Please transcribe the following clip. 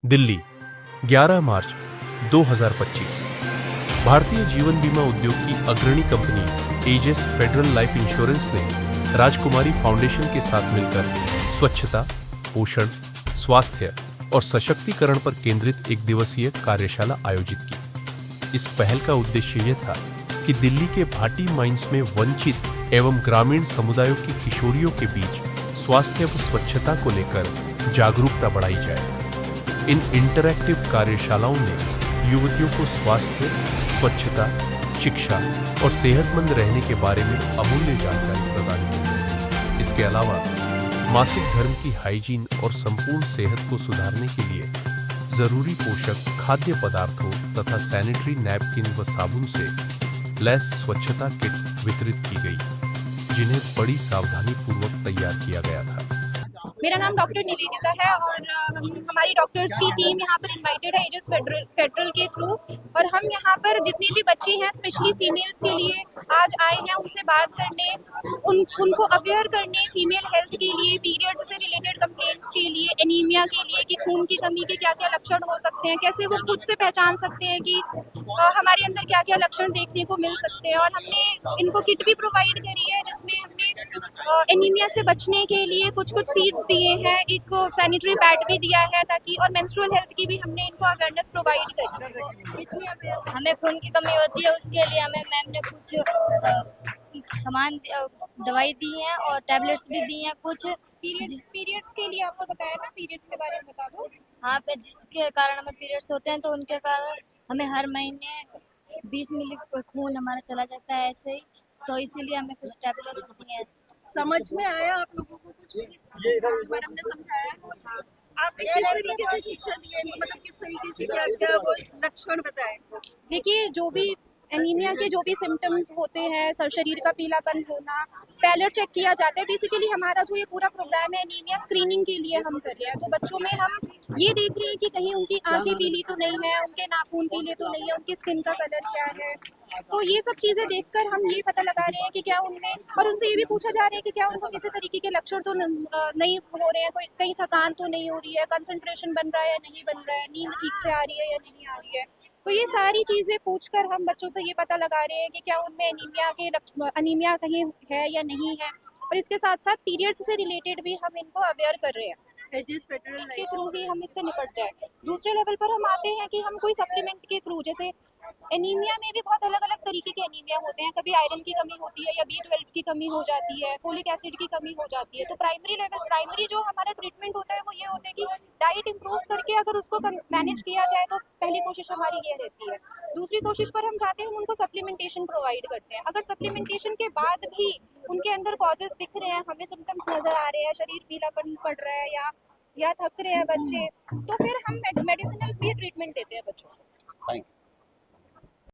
दिल्ली, 11 मार्च 2025। भारतीय जीवन बीमा उद्योग की अग्रणी company Ageas Federal Life Insurance ने राजकुमारी फाउंडेशन के साथ मिलकर स्वच्छता, पोषण, स्वास्थ्य और सशक्तिकरण पर केंद्रित एक दिवसीय कार्यशाला आयोजित की। इस पहल का उद्देश्य यह था कि दिल्ली के भाटी माइंस में वंचित एवं ग्रामीण समुदायों की किशोरियों के बीच स्वास्थ्य व स्वच्छता को लेकर जागरूकता बढ़ाई जाए। इन इंटरैक्टिव कार्यशालाओं ने युवतियों को स्वास्थ्य, स्वच्छता, शिक्षा और सेहतमंद रहने के बारे में अमूल्य जानकारी प्रदान की। इसके अलावा मासिक धर्म की हाइजीन और संपूर्ण सेहत को सुधारने के लिए जरूरी पोषक खाद्य पदार्थों तथा सैनिटरी नैपकिन व साबुन से लैस स्वच्छता किट वितरित की गई, जिन्हें बड़ी सावधानी पूर्वक तैयार किया गया था। मेरा नाम डॉक्टर निवेदिता है और हमारी डॉक्टर्स की टीम यहाँ पर इनवाइटेड है एजिस फेडरल के थ्रू, और हम यहाँ पर जितनी भी बच्ची हैं स्पेशली फीमेल्स के लिए आज आए हैं उनसे बात करने, उनको अवेयर करने फीमेल हेल्थ के लिए, पीरियड्स से रिलेटेड कंप्लेंट्स के लिए, एनीमिया के लिए कि खून की कमी के क्या क्या लक्षण हो सकते हैं, कैसे वो खुद से पहचान सकते हैं कि हमारे अंदर क्या क्या लक्षण देखने को मिल सकते हैं। और हमने इनको किट भी प्रोवाइड करी है जिसमें हमने एनीमिया से बचने के लिए कुछ सीड्स दिए हैं, एक सैनिटरी पैड भी दिया है ताकि, और मेंस्ट्रुअल हेल्थ की भी हमने इनको अवेयरनेस प्रोवाइड करी है। हमें खून की कमी होती है, उसके लिए हमें मैम ने कुछ सामान दवाई दी है और टैबलेट्स भी दी हैं कुछ। पीरियड्स के लिए आपको बताया ना, पीरियड्स के बारे में बता दो। हाँ पे जिसके कारण हमें पीरियड्स होते हैं तो उनके कारण हमें हर महीने 20 मिली खून हमारा चला जाता है ऐसे ही, तो इसीलिए हमें कुछ टैबलेट्स दी हैं। समझ में आया आप लोगों को कुछ? मैडम ने समझाया? आपने किस तरीके से शिक्षा दी है, मतलब किस तरीके से क्या क्या वो लक्षण बताए? देखिए, जो भी एनीमिया के जो भी सिम्टम्स होते हैं, सर शरीर का पीलापन होना, पैलेट चेक किया जाता है। बेसिकली हमारा जो ये पूरा प्रोग्राम है एनीमिया स्क्रीनिंग के लिए हम कर रहे हैं। तो बच्चों में हम ये देख रहे हैं कि कहीं उनकी आंखें पीली तो नहीं है, उनके नाखून पीले तो नहीं है, उनकी स्किन का कलर क्या है। तो ये सब चीज़ें देखकर हम ये पता लगा रहे हैं कि क्या उनमें, और उनसे ये भी पूछा जा रहा है कि क्या उनको किसी तरीके के लक्षण तो नहीं हो रहे हैं, कोई कहीं थकान तो नहीं हो रही है, कंसंट्रेशन बन रहा है या नहीं बन रहा है, नींद ठीक से आ रही है या नहीं आ रही है। तो ये सारी चीज़ें पूछकर हम बच्चों से ये पता लगा रहे हैं कि क्या उनमें एनीमिया कहीं है या नहीं है। और इसके साथ साथ पीरियड्स से रिलेटेड भी हम इनको अवेयर कर रहे हैं एजिस फेडरल के थ्रू ही हम इससे निपट जाए। दूसरे लेवल पर हम आते हैं कि हम कोई सप्लीमेंट के थ्रू, जैसे एनीमिया में भी बहुत अलग अलग तरीके के एनीमिया होते हैं, कभी आयरन की कमी होती है या B12 की कमी हो जाती है, फोलिक एसिड की कमी हो जाती है। तो प्राइमरी जो हमारा ट्रीटमेंट होता है वो ये होता है कि डाइट इंप्रूव करके अगर उसको मैनेज किया जाए तो पहली कोशिश हमारी ये रहती है। दूसरी कोशिश पर हम चाहते हैं, हम उनको सप्लीमेंटेशन प्रोवाइड करते हैं। अगर सप्लीमेंटेशन के बाद भी उनके अंदर कॉजेज दिख रहे हैं, हमें सिम्टम्स नजर आ रहे हैं, शरीर पीलापन पड़ रहा है या थक रहे हैं बच्चे, तो फिर हम मेडिसिनल भी ट्रीटमेंट देते हैं बच्चों को।